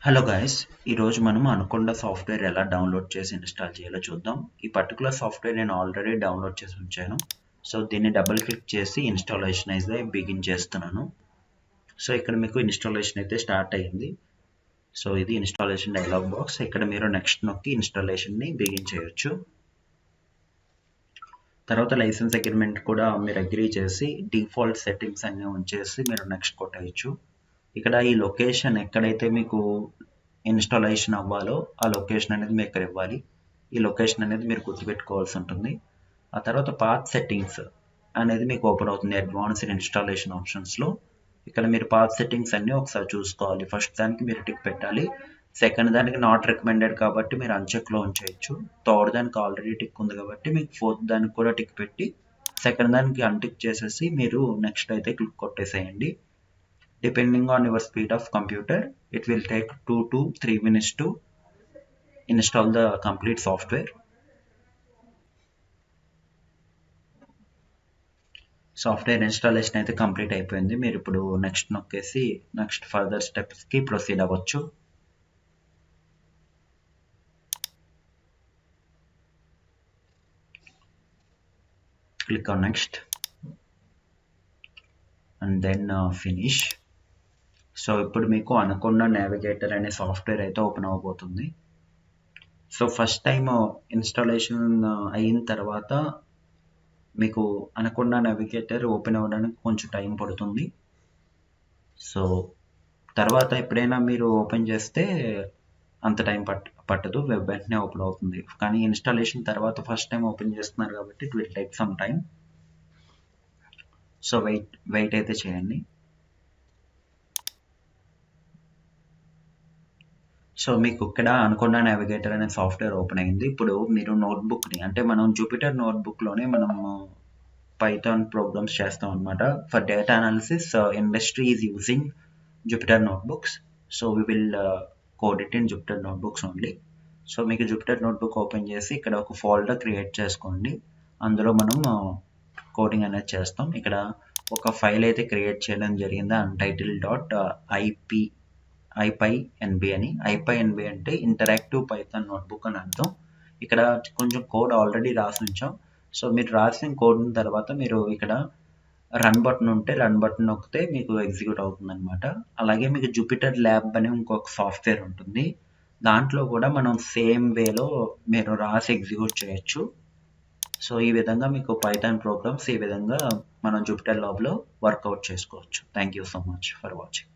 Hello guys, ఈరోజు మనం anaconda software ఎలా డౌన్లోడ్ చేసి ఇన్స్టాల్ చేయాలో చూద్దాం. ఈ పర్టికులర్ సాఫ్ట్వేర్ నేను ఆల్రెడీ డౌన్లోడ్ చేసి ఉంచాను. సో దీన్ని డబుల్ క్లిక్ చేసి ఇన్స్టాలేషన్ అయితే బిగిన్ చేస్తున్నాను. సో ఇక్కడ మీకు ఇన్స్టాలేషన్ అయితే స్టార్ట్ అయ్యింది. సో ఇది ఇన్స్టాలేషన్ డైలాగ్ బాక్స్. ఇక్కడ మీరు నెక్స్ట్ నొక్కి ఇన్స్టాలేషన్ని బిగిన్ చేయొచ్చు. తర్వాత లైసెన్స్ అగ్రిమెంట్ కూడా మీరు అగ్రీ చేసి డిఫాల్ట్ సెట్టింగ్స్ అన్నీ ఉంచేసి మీరు నెక్స్ట్ కొట్టేయచ్చు. ఇక్కడ ఈ లొకేషన్ ఎక్కడైతే మీకు ఇన్స్టాలేషన్ అవ్వాలో ఆ లొకేషన్ అనేది మీరు ఇక్కడ ఇవ్వాలి. ఈ లొకేషన్ అనేది మీరు గుర్తుపెట్టుకోవాల్సి ఉంటుంది. ఆ తర్వాత పాత్ సెట్టింగ్స్ అనేది మీకు ఓపెన్ అవుతుంది అడ్వాన్స్డ్ ఇన్స్టాలేషన్ ఆప్షన్స్లో. ఇక్కడ మీరు పాత్ సెట్టింగ్స్ అన్నీ ఒకసారి చూసుకోవాలి. ఫస్ట్ దానికి మీరు టిక్ పెట్టాలి. సెకండ్ దానికి నాట్ రికమెండెడ్ కాబట్టి మీరు అన్చెక్లో ఉంచేయచ్చు. థర్డ్ దానికి ఆల్రెడీ టిక్ ఉంది కాబట్టి మీకు ఫోర్త్ దానికి కూడా టిక్ పెట్టి సెకండ్ దానికి అన్టిక్ చేసేసి మీరు నెక్స్ట్ అయితే click కొట్టేసేయండి. Depending on your speed of computer, it will take 2 to 3 minutes to install the complete software. Software installation అయితే కంప్లీట్ అయిపోయింది. మీరు ఇప్పుడు నెక్స్ట్ నొక్కేసి నెక్స్ట్ ఫర్దర్ స్టెప్స్కి ప్రొసీడ్ అవ్వచ్చు. Click on next and then finish. So ఇప్పుడు మీకు Anaconda navigator అనే సాఫ్ట్వేర్ అయితే ఓపెన్ అవ్వబోతుంది. సో ఫస్ట్ టైం ఇన్స్టాలేషన్ అయిన తర్వాత మీకు అనకొండ నావిగేటర్ ఓపెన్ అవ్వడానికి కొంచెం టైం పడుతుంది. సో తర్వాత ఎప్పుడైనా మీరు ఓపెన్ చేస్తే అంత టైం పట్టదు, వెంటనే ఓపెన్ అవుతుంది. కానీ ఇన్స్టాలేషన్ తర్వాత ఫస్ట్ టైం ఓపెన్ చేస్తున్నారు కాబట్టి it will take some time. So wait అయితే చేయండి. సో మీకు ఇక్కడ అనకొండ నావిగేటర్ అనే సాఫ్ట్వేర్ ఓపెన్ అయింది. ఇప్పుడు మీరు నోట్బుక్ని, అంటే మనం జూపిటర్ నోట్బుక్లోనే మనం పైథాన్ ప్రోగ్రామ్స్ చేస్తాం అనమాట. For data analysis industry is using Jupiter notebooks. So we will code it in Jupiter notebooks only. So మీకు జూపిటర్ నోట్బుక్ ఓపెన్ చేసి ఇక్కడ ఒక ఫోల్డర్ క్రియేట్ చేసుకోండి. అందులో మనం కోడింగ్ అనేది చేస్తాం. ఇక్కడ ఒక ఫైల్ అయితే క్రియేట్ చేయడం జరిగింది, untitled.ipynb అని. ipynb అంటే ఇంటరాక్టివ్ పైథాన్ నోట్బుక్ అని అర్థం. ఇక్కడ కొంచెం కోడ్ ఆల్రెడీ రాసి ఉంచాం. సో మీరు రాసిన కోడ్ తర్వాత మీరు ఇక్కడ రన్ బటన్ ఉంటే రన్ బటన్ నొక్కితే మీకు ఎగ్జిక్యూట్ అవుతుంది అనమాట. అలాగే మీకు జూపిటర్ ల్యాబ్ అని ఇంకొక సాఫ్ట్వేర్ ఉంటుంది. దాంట్లో కూడా మనం సేమ్ వేలో మీరు రాసి ఎగ్జిక్యూట్ చేయొచ్చు. సో ఈ విధంగా మీకు పైథాన్ ప్రోగ్రామ్స్ ఈ విధంగా మనం జూపిటర్ ల్యాబ్లో వర్కౌట్ చేసుకోవచ్చు. Thank you so much for watching.